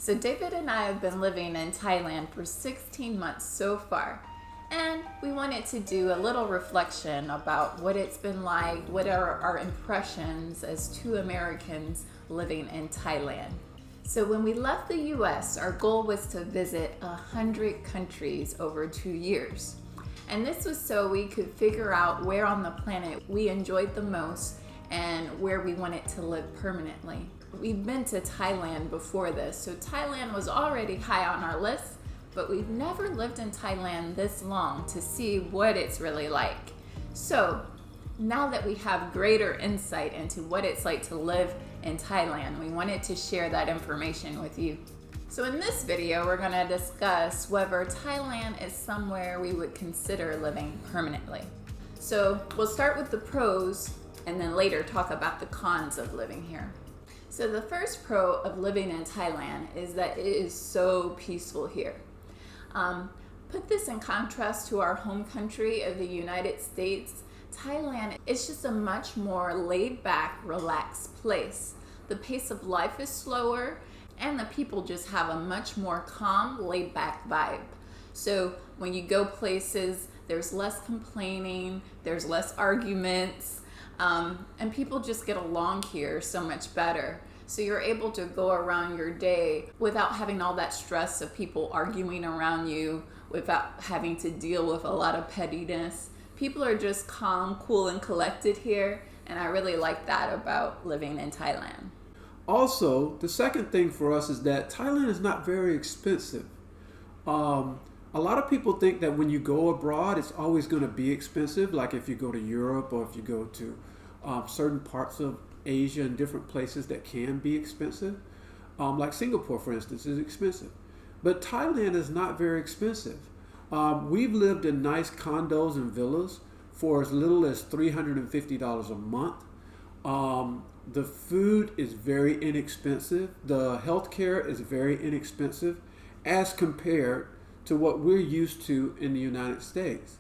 So David and I have been living in Thailand for 16 months so far, and we wanted to do a little reflection about what it's been like, what are our impressions as two Americans living in Thailand. So when we left the US, our goal was to visit 100 countries over 2 years. And this was so we could figure out where on the planet we enjoyed the most and where we wanted to live permanently. We'd been to Thailand before this, so Thailand was already high on our list, but we've never lived in Thailand this long to see what it's really like. So now that we have greater insight into what it's like to live in Thailand, we wanted to share that information with you. So in this video, we're going to discuss whether Thailand is somewhere we would consider living permanently. So we'll start with the pros and then later talk about the cons of living here. So the first pro of living in Thailand is that it is so peaceful here. Put this in contrast to our home country of the United States. Thailand is just a much more laid-back, relaxed place. The pace of life is slower, and the people just have a much more calm, laid-back vibe. So when you go places, there's less complaining, there's less arguments, and people just get along here so much better. So you're able to go around your day without having all that stress of people arguing around you, without having to deal with a lot of pettiness. People are just calm, cool, and collected here, and I really like that about living in Thailand. Also, the second thing for us is that Thailand is not very expensive. A lot of people think that when you go abroad, it's always going to be expensive, like if you go to Europe or if you go to certain parts of Asia and different places that can be expensive. Like Singapore, for instance, is expensive. But Thailand is not very expensive. We've lived in nice condos and villas for as little as $350 a month. The food is very inexpensive. The healthcare is very inexpensive as compared to what we're used to in the United States.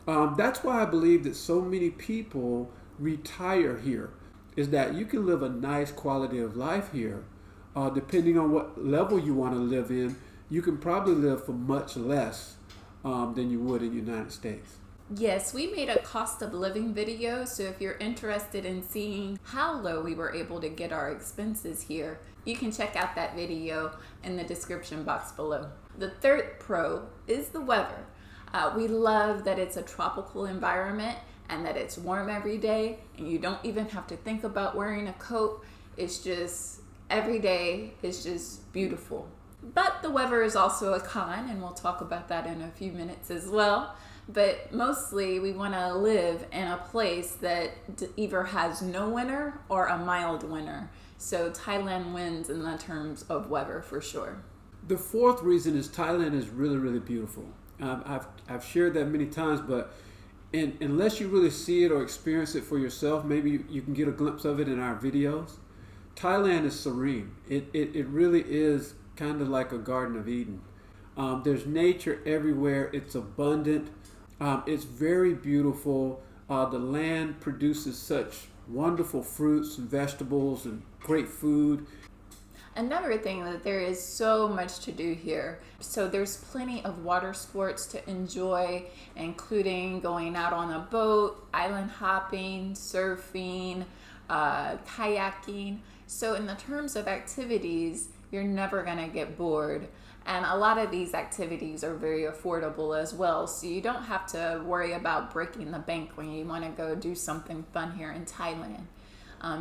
That's why I believe that so many people retire here, is that you can live a nice quality of life here. Depending on what level you want to live in, you can probably live for much less than you would in the United States. Yes, we made a cost of living video, so if you're interested in seeing how low we were able to get our expenses here, you can check out that video in the description box below. The third pro is the weather. We love that it's a tropical environment and that it's warm every day, and you don't even have to think about wearing a coat. It's just, every day is just beautiful. But the weather is also a con, and we'll talk about that in a few minutes as well. But mostly we want to live in a place that either has no winter or a mild winter. So Thailand wins in the terms of weather for sure. The fourth reason is Thailand is really, really beautiful. I've shared that many times, but unless you really see it or experience it for yourself, maybe you can get a glimpse of it in our videos. Thailand is serene. It really is kind of like a Garden of Eden. There's nature everywhere. It's abundant. It's very beautiful. The land produces such wonderful fruits and vegetables and great food. Another thing that there is so much to do here. So there's plenty of water sports to enjoy, including going out on a boat, island hopping, surfing, kayaking. So in the terms of activities, you're never gonna get bored. And a lot of these activities are very affordable as well. So you don't have to worry about breaking the bank when you wanna go do something fun here in Thailand.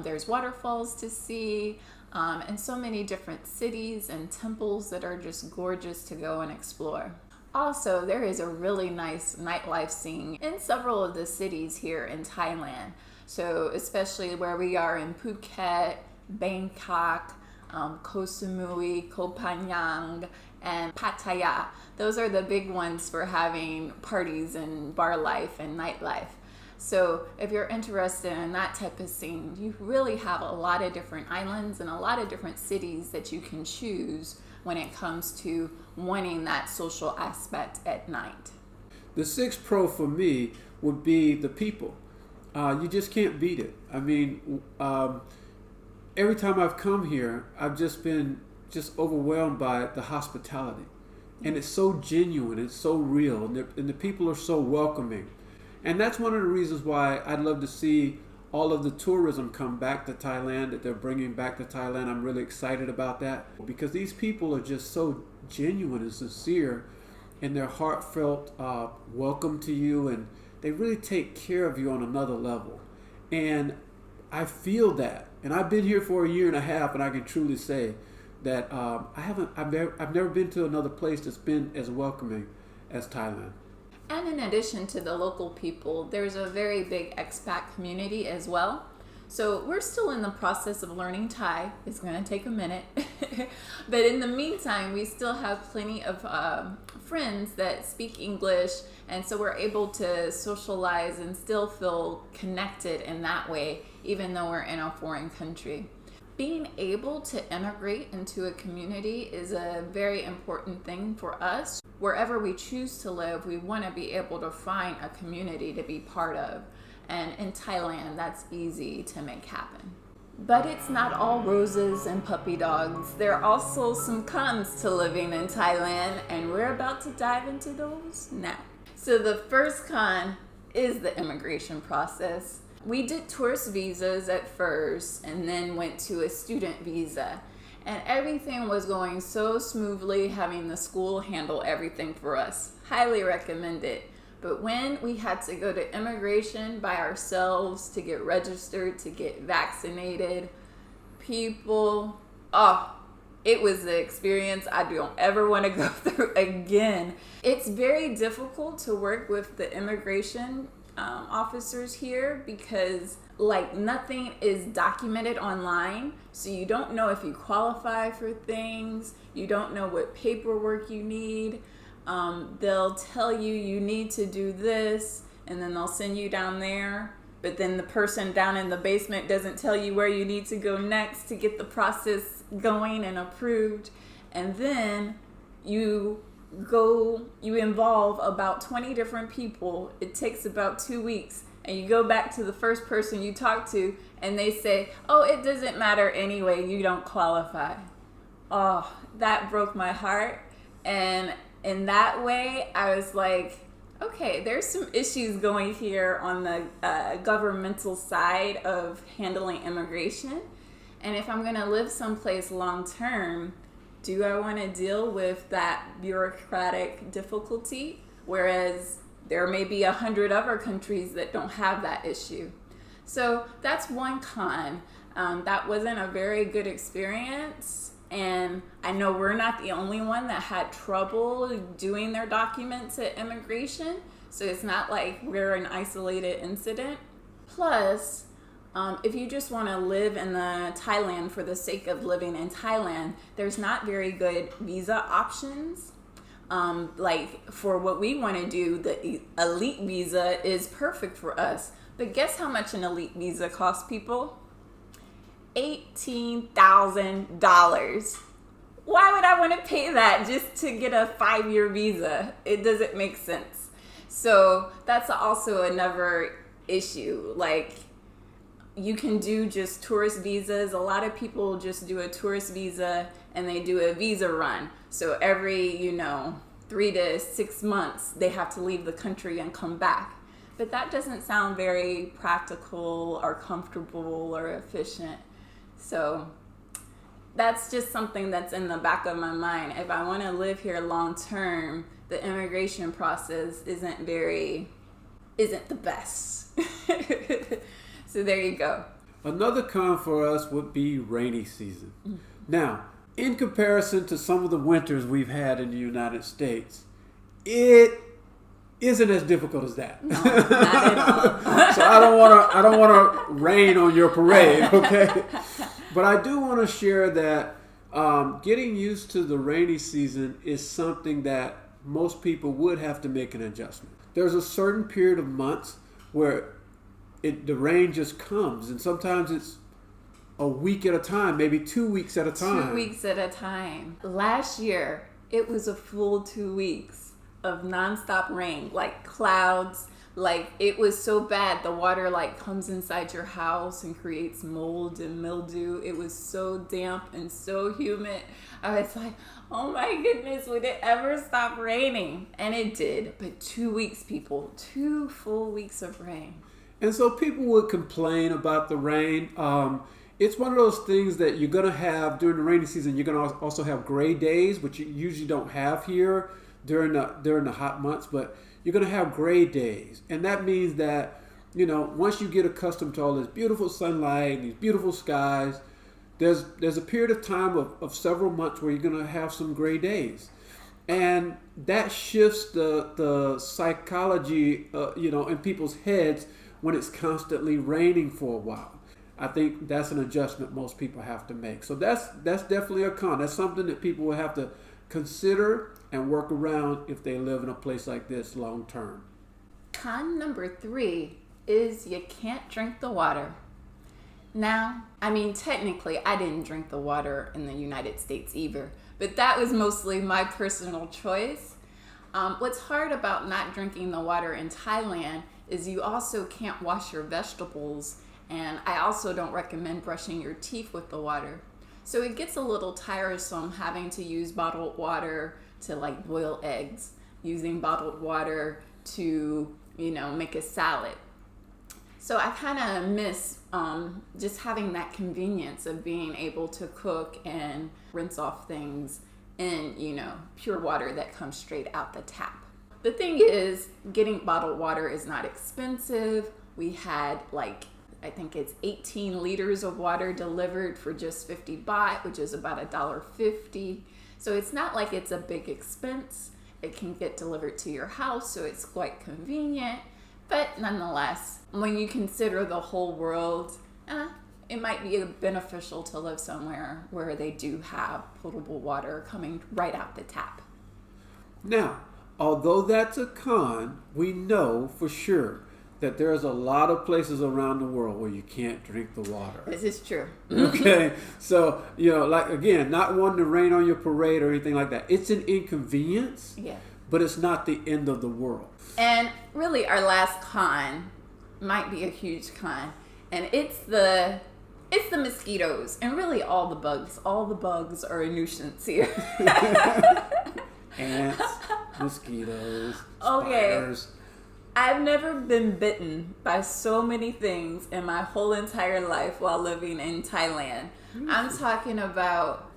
There's waterfalls to see, and so many different cities and temples that are just gorgeous to go and explore. Also, there is a really nice nightlife scene in several of the cities here in Thailand. So especially where we are in Phuket, Bangkok, Koh Samui, Koh Phangan, and Pattaya. Those are the big ones for having parties and bar life and nightlife. So if you're interested in that type of scene, you really have a lot of different islands and a lot of different cities that you can choose when it comes to wanting that social aspect at night. The sixth pro for me would be the people. You just can't beat it. I mean, every time I've come here, I've just been just overwhelmed by the hospitality. And it's so genuine, it's so real, and the people are so welcoming. And that's one of the reasons why I'd love to see all of the tourism come back to Thailand, that they're bringing back to Thailand. I'm really excited about that because these people are just so genuine and sincere in their heartfelt welcome to you, and they really take care of you on another level. And I feel that. And I've been here for a year and a half, and I can truly say that I've never been to another place that's been as welcoming as Thailand. And in addition to the local people, there's a very big expat community as well. So we're still in the process of learning Thai. It's going to take a minute. But in the meantime, we still have plenty of friends that speak English. And so we're able to socialize and still feel connected in that way, even though we're in a foreign country. Being able to integrate into a community is a very important thing for us. Wherever we choose to live, we want to be able to find a community to be part of. And in Thailand, that's easy to make happen. But it's not all roses and puppy dogs. There are also some cons to living in Thailand, and we're about to dive into those now. So the first con is the immigration process. We did tourist visas at first and then went to a student visa. And everything was going so smoothly, having the school handle everything for us. Highly recommend it. But when we had to go to immigration by ourselves to get registered, to get vaccinated, people, it was the experience I don't ever want to go through again. It's very difficult to work with the immigration officers here because nothing is documented online, so you don't know if you qualify for things, you don't know what paperwork you need. They'll tell you need to do this, and then they'll send you down there, but then the person down in the basement doesn't tell you where you need to go next to get the process going and approved. And then you involve about 20 different people. It takes about 2 weeks, and you go back to the first person you talk to, and they say, it doesn't matter anyway, you don't qualify. Oh, that broke my heart. And in that way, I was like, okay, there's some issues going here on the governmental side of handling immigration. And if I'm going to live someplace long term, do I want to deal with that bureaucratic difficulty? Whereas there may be 100 other countries that don't have that issue. So that's one con. That wasn't a very good experience. And I know we're not the only one that had trouble doing their documents at immigration. So it's not like we're an isolated incident. Plus, if you just want to live in Thailand for the sake of living in Thailand, there's not very good visa options. For what we want to do, the elite visa is perfect for us. But guess how much an elite visa costs people? $18,000. Why would I want to pay that just to get a 5-year visa? It doesn't make sense. So that's also another issue. You can do just tourist visas. A lot of people just do a tourist visa and they do a visa run. So every, 3 to 6 months, they have to leave the country and come back. But that doesn't sound very practical or comfortable or efficient. So that's just something that's in the back of my mind. If I want to live here long term, the immigration process isn't the best. So there you go. Another con for us would be rainy season. Now, in comparison to some of the winters we've had in the United States, it isn't as difficult as that. No, not at all. So I don't want to rain on your parade, okay? But I do want to share that getting used to the rainy season is something that most people would have to make an adjustment. There's a certain period of months where the rain just comes, and sometimes it's a week at a time, maybe 2 weeks at a time. 2 weeks at a time. Last year, it was a full 2 weeks of nonstop rain, like clouds, Like, it was so bad. The water like comes inside your house and creates mold and mildew. It was so damp and so humid. I was like, oh my goodness, would it ever stop raining? And it did. But 2 weeks, people, 2 full weeks of rain. And so people would complain about the rain. It's one of those things that you're going to have during the rainy season. You're going to also have gray days, which you usually don't have here during the hot months. But you're going to have gray days. And that means that, once you get accustomed to all this beautiful sunlight and these beautiful skies, there's a period of time of several months where you're going to have some gray days. And that shifts the psychology, in people's heads when it's constantly raining for a while. I think that's an adjustment most people have to make. So that's definitely a con. That's something that people will have to consider and work around if they live in a place like this long term. Con number 3 is you can't drink the water. Now, technically, I didn't drink the water in the United States either, but that was mostly my personal choice. What's hard about not drinking the water in Thailand is you also can't wash your vegetables, and I also don't recommend brushing your teeth with the water. So it gets a little tiresome having to use bottled water to like boil eggs, using bottled water to, make a salad. So I kind of miss just having that convenience of being able to cook and rinse off things in, pure water that comes straight out the tap. The thing is, getting bottled water is not expensive. We had I think it's 18 liters of water delivered for just 50 baht, which is about $1.50. So it's not like it's a big expense. It can get delivered to your house, so it's quite convenient. But nonetheless, when you consider the whole world, it might be beneficial to live somewhere where they do have potable water coming right out the tap. Now, although that's a con, we know for sure that there's a lot of places around the world where you can't drink the water. This is true. Okay, so, again, not wanting to rain on your parade or anything like that. It's an inconvenience, but it's not the end of the world. And really, our last con might be a huge con, and it's the mosquitoes, and really all the bugs. All the bugs are a nuisance here. Ants, mosquitoes, spiders. I've never been bitten by so many things in my whole entire life while living in Thailand. I'm talking about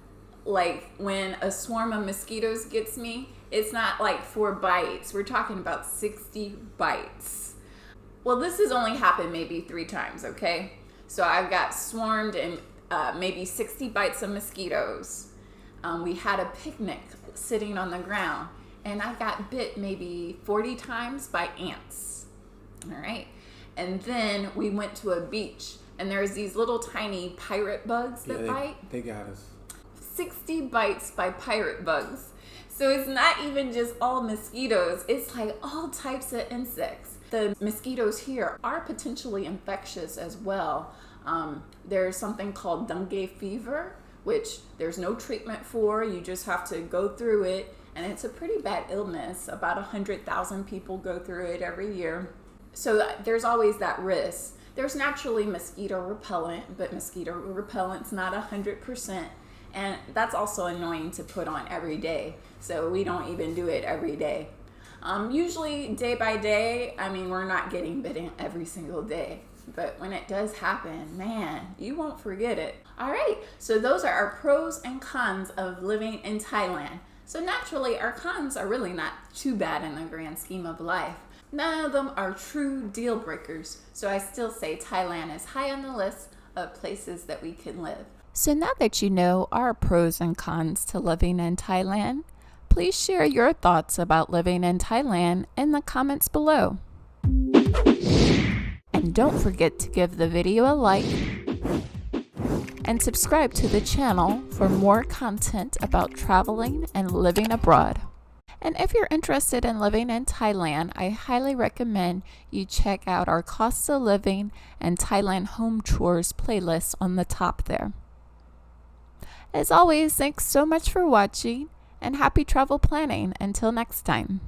when a swarm of mosquitoes gets me, it's not 4 bites. We're talking about 60 bites. Well, this has only happened maybe 3 times, okay? So I've got swarmed in maybe 60 bites of mosquitoes. We had a picnic sitting on the ground, and I got bit maybe 40 times by ants. All right. And then we went to a beach, and there's these little tiny pirate bugs that bite. They got us. 60 bites by pirate bugs. So it's not even just all mosquitoes. It's all types of insects. The mosquitoes here are potentially infectious as well. There's something called dengue fever, which there's no treatment for. You just have to go through it. And it's a pretty bad illness. About 100,000 people go through it every year. So there's always that risk. There's naturally mosquito repellent, but mosquito repellent's not 100%. And that's also annoying to put on every day. So we don't even do it every day. Usually day by day, we're not getting bitten every single day. But when it does happen, man, you won't forget it. All right, so those are our pros and cons of living in Thailand. So naturally, our cons are really not too bad in the grand scheme of life. None of them are true deal breakers. So I still say Thailand is high on the list of places that we can live. So now that you know our pros and cons to living in Thailand, please share your thoughts about living in Thailand in the comments below. And don't forget to give the video a like and subscribe to the channel for more content about traveling and living abroad. And if you're interested in living in Thailand, I highly recommend you check out our cost of living and Thailand home tours playlist on the top there. As always, thanks so much for watching and happy travel planning. Until next time.